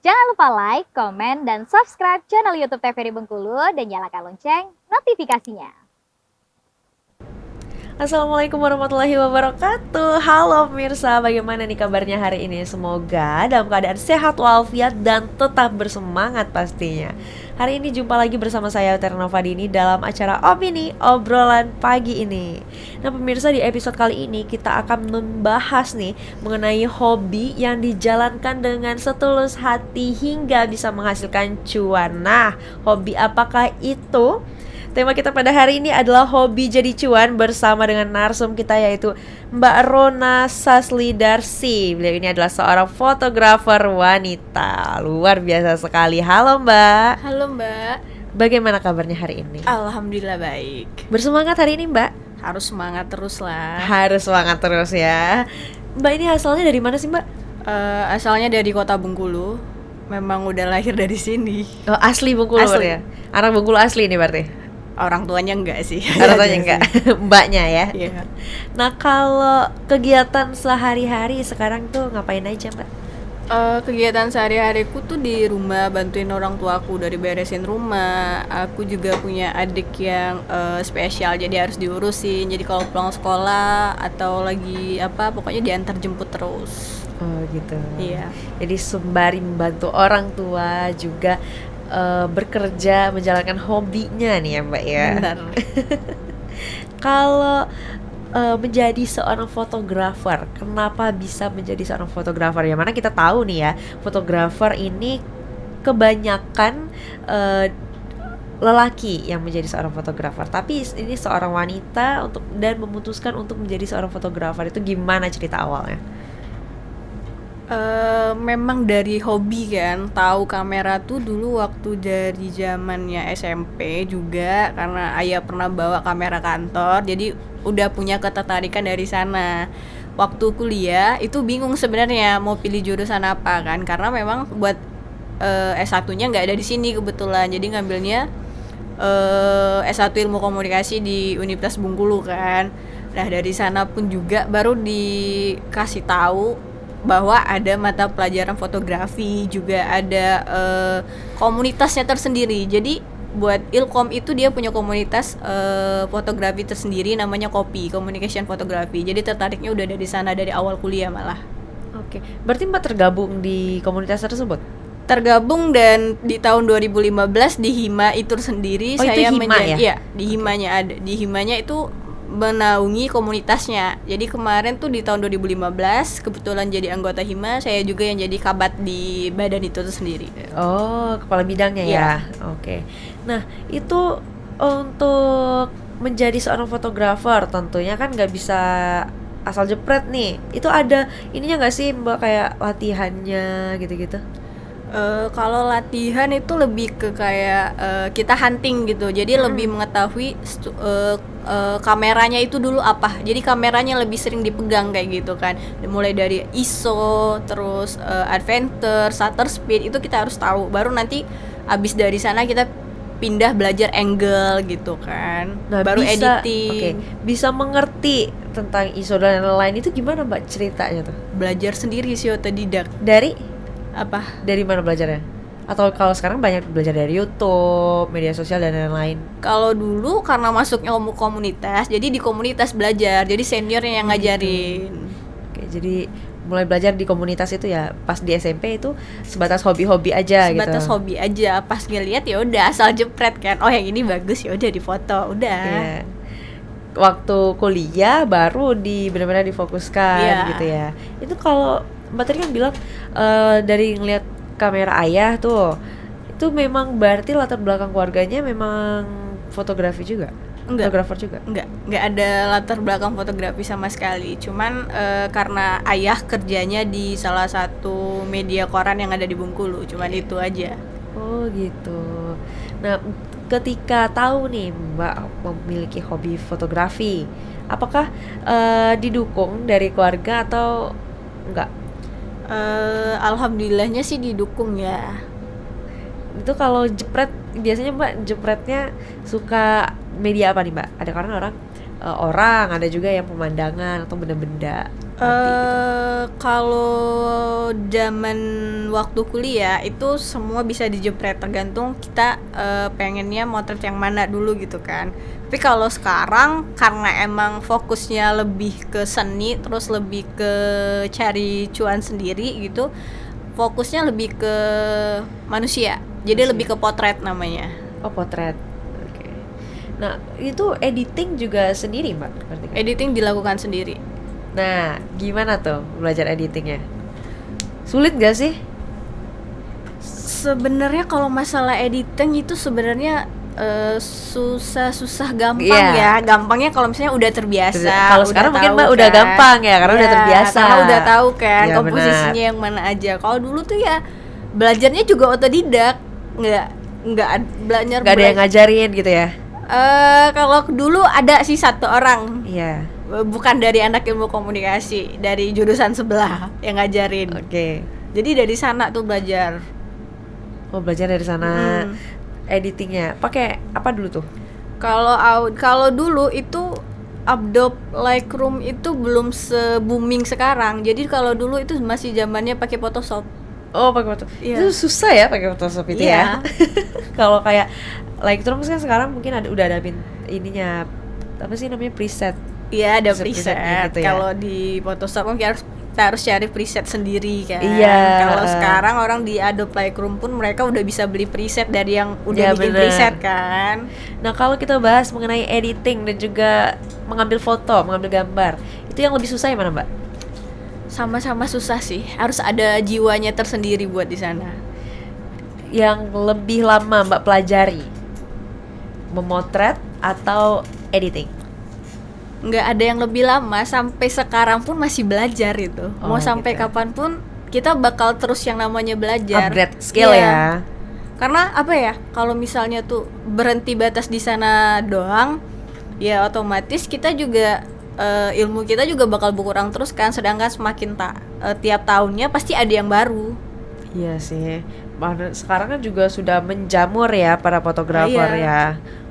Jangan lupa like, komen, dan subscribe channel YouTube TVRI Bengkulu dan nyalakan lonceng notifikasinya. Assalamualaikum warahmatullahi wabarakatuh. Halo pemirsa, bagaimana nih kabarnya hari ini? Semoga dalam keadaan sehat walafiat dan tetap bersemangat pastinya. Hari ini jumpa lagi bersama saya Terna Fadini dalam acara Opini Obrolan Pagi ini. Nah pemirsa, di episode kali ini kita akan membahas nih mengenai hobi yang dijalankan dengan setulus hati hingga bisa menghasilkan cuan. Nah, hobi apakah itu? Tema kita pada hari ini adalah hobi jadi cuan bersama dengan narsum kita yaitu Mbak Rona Saslidarsi. Beliau ini adalah seorang fotografer wanita. Luar biasa sekali. Halo Mbak. Halo Mbak. Bagaimana kabarnya hari ini? Alhamdulillah baik. Bersemangat hari ini Mbak? Harus semangat terus lah. Harus semangat terus ya. Mbak ini asalnya dari mana sih Mbak? Asalnya dari kota Bengkulu. Memang udah lahir dari sini. Oh, asli Bengkulu Asli. ya? Anak Bengkulu asli nih berarti? Orang tuanya enggak sih. Orang tuanya enggak? Mbaknya ya? Iya. Nah kalau kegiatan sehari-hari sekarang tuh ngapain aja Mbak? Kegiatan sehari-hariku tuh di rumah, bantuin orang tuaku dari beresin rumah. Aku juga punya adik yang spesial, jadi harus diurusin. Jadi kalau pulang sekolah atau lagi apa, pokoknya diantar jemput terus. Oh gitu. Iya. Jadi sembari membantu orang tua juga bekerja menjalankan hobinya nih ya Mbak ya. Benar. Kalau menjadi seorang fotografer, kenapa bisa menjadi seorang fotografer? Yang mana kita tahu nih ya, fotografer ini kebanyakan lelaki yang menjadi seorang fotografer. Tapi ini seorang wanita dan memutuskan untuk menjadi seorang fotografer, itu gimana cerita awalnya? Memang dari hobi kan, tahu kamera tuh dulu waktu dari zamannya SMP juga, karena ayah pernah bawa kamera kantor, jadi udah punya ketertarikan dari sana. Waktu kuliah itu bingung sebenarnya mau pilih jurusan apa kan, karena memang buat S1-nya nggak ada di sini kebetulan, jadi ngambilnya S1 Ilmu Komunikasi di Universitas Bengkulu kan. Nah dari sana pun juga baru dikasih tahu bahwa ada mata pelajaran fotografi, juga ada komunitasnya tersendiri. Jadi buat Ilkom itu dia punya komunitas fotografi tersendiri namanya KOPI, Communication Photography. Jadi tertariknya udah dari sana dari awal kuliah malah. Oke, berarti Mbak tergabung di komunitas tersebut? Tergabung, dan di tahun 2015 di Hima itu sendiri saya itu Hima ya? Iya, di Himanya ada. Di Himanya itu menaungi komunitasnya. Jadi kemarin tuh di tahun 2015 kebetulan jadi anggota Hima, saya juga yang jadi kabat di badan itu tuh sendiri. Oh, kepala bidangnya ya. Oke. Nah, itu untuk menjadi seorang fotografer tentunya kan nggak bisa asal jepret nih. Itu ada ininya nggak sih Mbak, kayak latihannya gitu-gitu? Kalau latihan itu lebih ke kayak kita hunting gitu, jadi lebih mengetahui kameranya itu dulu apa. Jadi kameranya lebih sering dipegang kayak gitu kan, mulai dari ISO, terus adventure, shutter speed itu kita harus tahu. Baru nanti abis dari sana kita pindah belajar angle gitu kan. Nah, baru bisa, editing. bisa mengerti tentang ISO dan lain-lain itu gimana Mbak ceritanya tuh? Belajar sendiri sih, otodidak. Dari mana belajarnya? Atau kalau sekarang banyak belajar dari YouTube, media sosial dan lain-lain? Kalau dulu karena masuknya komunitas, jadi di komunitas belajar, jadi seniornya yang ngajarin. Oke, jadi mulai belajar di komunitas itu ya pas di SMP itu sebatas hobi-hobi aja gitu. Sebatas hobi aja, pas ngeliat ya udah asal jepret kan. Oh yang ini bagus ya udah difoto, udah. Iya. Waktu kuliah baru benar-benar difokuskan gitu ya. Itu kalau Mbak tadi kan bilang dari ngeliat kamera ayah tuh, itu memang berarti latar belakang keluarganya memang fotografi juga? Enggak. Fotografer juga? Enggak ada latar belakang fotografi sama sekali. Cuman karena ayah kerjanya di salah satu media koran yang ada di Bengkulu, cuman itu aja. Oh gitu. Nah ketika tahu nih Mbak memiliki hobi fotografi, apakah didukung dari keluarga atau enggak? Alhamdulillahnya sih didukung ya. Itu kalau jepret biasanya Mbak jepretnya suka media apa nih Mbak? Ada kan orang ada juga yang pemandangan atau benda-benda. Kalau zaman waktu kuliah itu semua bisa dijepret, tergantung kita pengennya motret yang mana dulu gitu kan. Tapi kalau sekarang karena emang fokusnya lebih ke seni, terus lebih ke cari cuan sendiri gitu, fokusnya lebih ke manusia. Jadi lebih ke potret namanya. Oh, potret. Oke. Nah, itu editing juga sendiri, Mbak? Berarti kan? Editing dilakukan sendiri. Nah, gimana tuh belajar editingnya? Sulit gak sih? Sebenarnya kalau masalah editing itu sebenarnya susah gampang Iya. ya. Gampangnya kalau misalnya udah terbiasa. Kalau udah sekarang mungkin tahu Mbak udah kan. gampang ya, karena udah Iya, terbiasa. Karena udah tahu kan Iya, komposisinya yang mana aja. Kalau dulu tuh ya belajarnya juga otodidak, nggak belajar. Gak ada yang ngajarin gitu ya? Kalau dulu ada sih satu orang, Iya. bukan dari anak ilmu komunikasi, dari jurusan sebelah yang ngajarin. Oke. Jadi dari sana tuh belajar. Oh, belajar dari sana. Editingnya pakai apa dulu tuh? Kalau dulu itu Adobe Lightroom itu belum se-booming sekarang. Jadi kalau dulu itu masih zamannya pakai Photoshop. Oh, pakai Photoshop. Iya. Itu susah ya pakai Photoshop itu ya. Iya. Kalau kayak Lightroom kan sekarang mungkin udah ada ininya, apa sih namanya, preset. Iya, ada Preset-presetnya preset. gitu ya. Kalau di Photoshop kan kita harus cari preset sendiri kan. Iya. Kalau sekarang orang di Adobe Lightroom pun mereka udah bisa beli preset dari yang udah Ya, bikin bener. preset kan. Nah, kalau kita bahas mengenai editing dan juga mengambil foto, mengambil gambar, itu yang lebih susah yang mana, Mbak? Sama-sama susah sih. Harus ada jiwanya tersendiri buat di sana. Yang lebih lama Mbak pelajari, memotret atau editing? Nggak ada yang lebih lama, sampai sekarang pun masih belajar itu. Oh, Mau sampai gitu. kapanpun kita bakal terus yang namanya belajar. Upgrade skill Iya. ya. Karena apa ya, kalau misalnya tuh berhenti batas di sana doang, ya otomatis kita juga ilmu kita juga bakal berkurang terus kan. Sedangkan semakin tiap tahunnya pasti ada yang baru. Iya sih. Sekarang kan juga sudah menjamur ya para fotografer Iya. ya.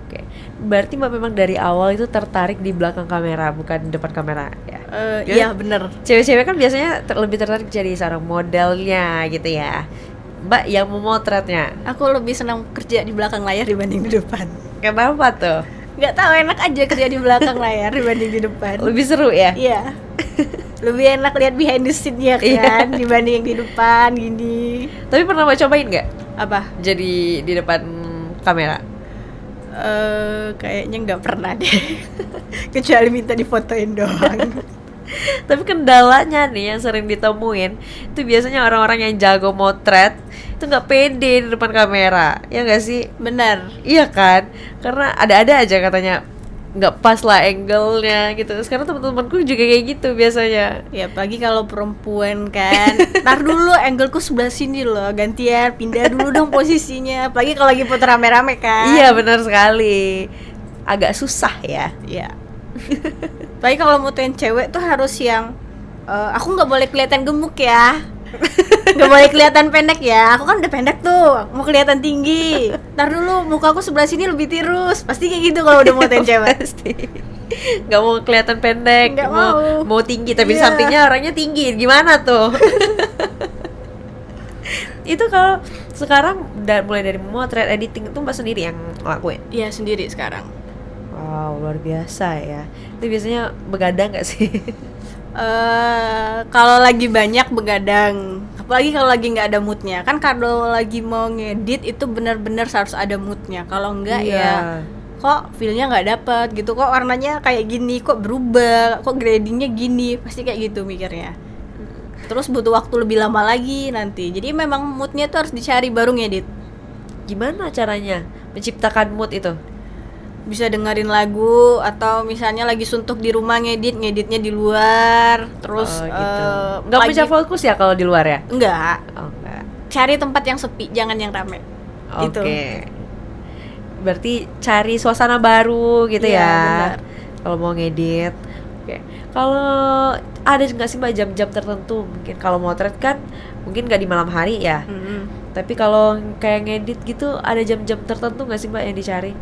Oke. Berarti Mbak memang dari awal itu tertarik di belakang kamera, bukan di depan kamera ya. Iya bener. Cewek-cewek kan biasanya lebih tertarik jadi seorang modelnya gitu ya. Mbak yang memotretnya. Aku lebih senang kerja di belakang layar dibanding di depan. Kenapa tuh? Nggak tahu, enak aja kerja di belakang layar dibanding di depan. Lebih seru ya? Iya. Lebih enak lihat behind the scene-nya kan dibanding yang di depan gini. Tapi pernah Mbak cobain nggak Apa? jadi di depan kamera? Kayaknya nggak pernah deh. Kecuali minta difotoin doang. Tapi kendalanya nih yang sering ditemuin itu biasanya orang-orang yang jago motret itu nggak pede di depan kamera, ya nggak sih? Benar. Iya kan? Karena ada-ada aja katanya nggak pas lah angle-nya gitu. Sekarang teman-temanku juga kayak gitu biasanya. Ya apalagi kalau perempuan kan. Ntar dulu angleku sebelah sini loh, gantian pindah dulu dong posisinya. Apalagi kalau lagi foto rame-rame kan. Iya benar sekali. Agak susah ya. Iya. Apalagi kalau motoin cewek tuh harus yang aku nggak boleh kelihatan gemuk ya. Nggak boleh kelihatan pendek ya. Aku kan udah pendek tuh, mau kelihatan tinggi. Ntar dulu muka aku sebelah sini lebih tirus. Pasti kayak gitu kalau udah motoin cewek. Pasti. Nggak mau kelihatan pendek, Nggak mau. mau tinggi tapi di Iya. sampingnya orangnya tinggi. Gimana tuh? Itu kalau sekarang mulai dari memotret, editing itu Mbak sendiri yang ngelakuin? Iya sendiri sekarang. Wow, luar biasa ya. Itu biasanya begadang nggak sih? Kalau lagi banyak begadang, apalagi kalau lagi nggak ada moodnya. Kan kalau lagi mau ngedit itu benar-benar harus ada moodnya. Kalau enggak ya kok feelnya nggak dapet gitu, kok warnanya kayak gini, kok berubah, kok gradingnya gini, pasti kayak gitu mikirnya. Terus butuh waktu lebih lama lagi nanti. Jadi memang moodnya tuh harus dicari baru ngedit. Gimana caranya menciptakan mood itu? Bisa dengerin lagu, atau misalnya lagi suntuk di rumah ngeditnya di luar. Terus Oh, gitu. Nggak bisa fokus ya kalau di luar ya? Enggak, Oh, enggak. cari tempat yang sepi, jangan yang rame. Oke. Itu. Berarti cari suasana baru gitu Iya, ya. benar. Kalau mau ngedit. Oke. Kalau ada nggak sih Mbak jam-jam tertentu? Mungkin kalau motret kan mungkin nggak di malam hari ya. Mm-mm. Tapi kalau kayak ngedit gitu ada jam-jam tertentu nggak sih Mbak yang dicari?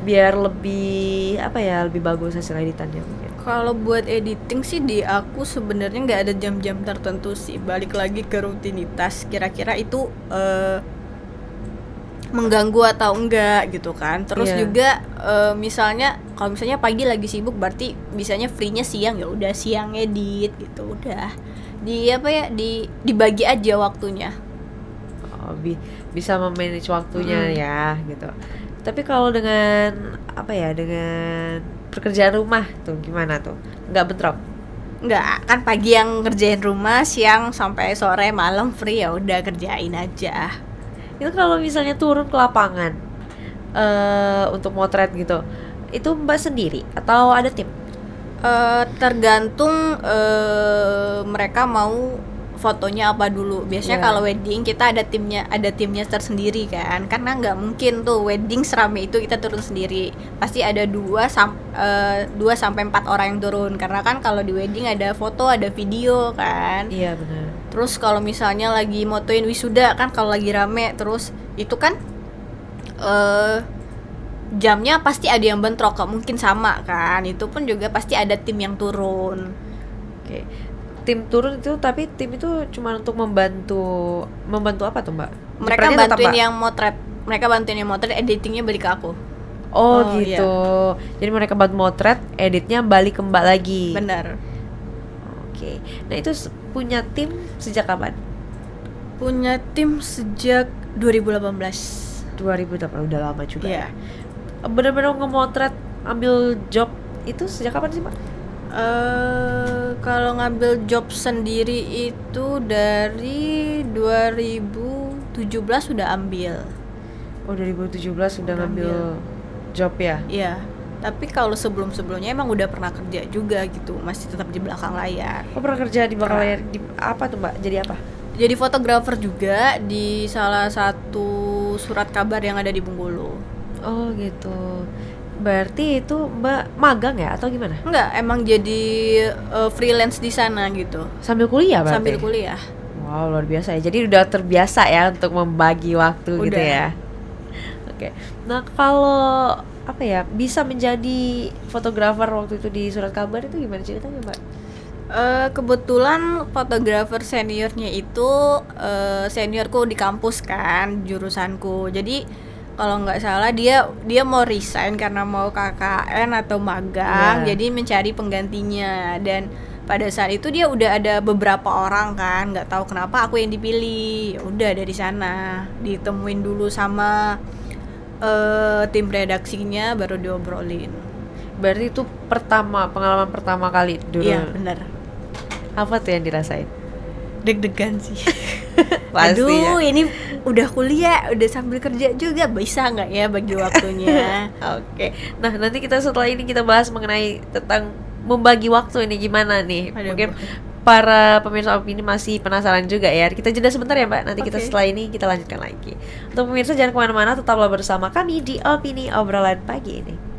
biar lebih apa ya, lebih bagus hasil editannya mungkin. Kalau buat editing sih di aku sebenarnya nggak ada jam-jam tertentu sih. Balik lagi ke rutinitas. Kira-kira itu mengganggu atau enggak gitu kan. Terus Iya. juga misalnya kalau misalnya pagi lagi sibuk berarti bisanya free-nya siang, ya udah siang edit gitu. Udah. Di apa ya? Dibagi aja waktunya. Oh, bisa memanage waktunya ya gitu. Tapi kalau dengan apa ya, dengan pekerjaan rumah tuh gimana tuh? Nggak bentrok? Enggak, kan pagi yang ngerjain rumah, siang sampai sore malam free, ya udah kerjain aja. Itu kalau misalnya turun ke lapangan untuk motret gitu, itu Mbak sendiri atau ada tim? Tergantung mereka mau fotonya apa dulu. Biasanya Iya. kalau wedding kita ada timnya tersendiri kan, karena nggak mungkin tuh wedding serame itu kita turun sendiri. Pasti ada 2 sampai 4 orang yang turun, karena kan kalau di wedding ada foto ada video kan. Iya benar. Terus kalau misalnya lagi motoin wisuda kan, kalau lagi rame terus itu kan jamnya pasti ada yang bentrok, gak mungkin sama kan. Itu pun juga pasti ada tim yang turun. Oke. Tim turun itu, tapi tim itu cuma untuk membantu apa tuh Mbak? Mereka Perannya tetap bantuin Mbak? yang motret, editingnya balik ke aku. Oh, Oh, gitu. Jadi mereka bantu motret, editnya balik ke Mbak lagi. Bener. Oke. Nah itu punya tim sejak kapan? Punya tim sejak 2018. 2008, udah lama juga Iya. ya. Bener-bener ngemotret, ambil job itu sejak kapan sih Mbak? Kalau ngambil job sendiri itu dari 2017 sudah ambil. Oh 2017 sudah Udah ngambil ambil. job ya? Iya. Tapi kalau sebelum-sebelumnya emang udah pernah kerja juga gitu, masih tetap di belakang layar. Oh pernah kerja di belakang layar, di apa tuh Mbak? Jadi apa? Jadi fotografer juga di salah satu surat kabar yang ada di Bengkulu. Oh gitu. Berarti itu Mbak magang ya atau gimana? Enggak, emang jadi freelance di sana gitu. Sambil kuliah berarti? Sambil kuliah. Wow luar biasa ya. Jadi udah terbiasa ya untuk membagi waktu gitu Udah. ya. Oke. Nah kalau apa ya, bisa menjadi fotografer waktu itu di surat kabar itu gimana ceritanya Mbak? Kebetulan fotografer seniornya itu seniorku di kampus kan, jurusanku. Jadi kalau nggak salah dia mau resign karena mau KKN atau magang, Iya. jadi mencari penggantinya. Dan pada saat itu dia udah ada beberapa orang kan, nggak tahu kenapa aku yang dipilih. Ya udah dari sana ditemuin dulu sama tim redaksinya, baru diobrolin. Berarti itu pengalaman pertama kali dulu. Iya bener, Apa tuh yang dirasain? deg-degan sih. Pasti Aduh, ya. ini udah kuliah, udah sambil kerja juga, bisa nggak ya bagi waktunya? Oke. Nah, nanti kita setelah ini kita bahas mengenai tentang membagi waktu ini gimana nih. Aduh, Mungkin para pemirsa Opini masih penasaran juga ya. Kita jeda sebentar ya Mbak. Nanti kita Oke. setelah ini kita lanjutkan lagi. Untuk pemirsa jangan kemana-mana, tetaplah bersama kami di Opini Obrolan Pagi ini.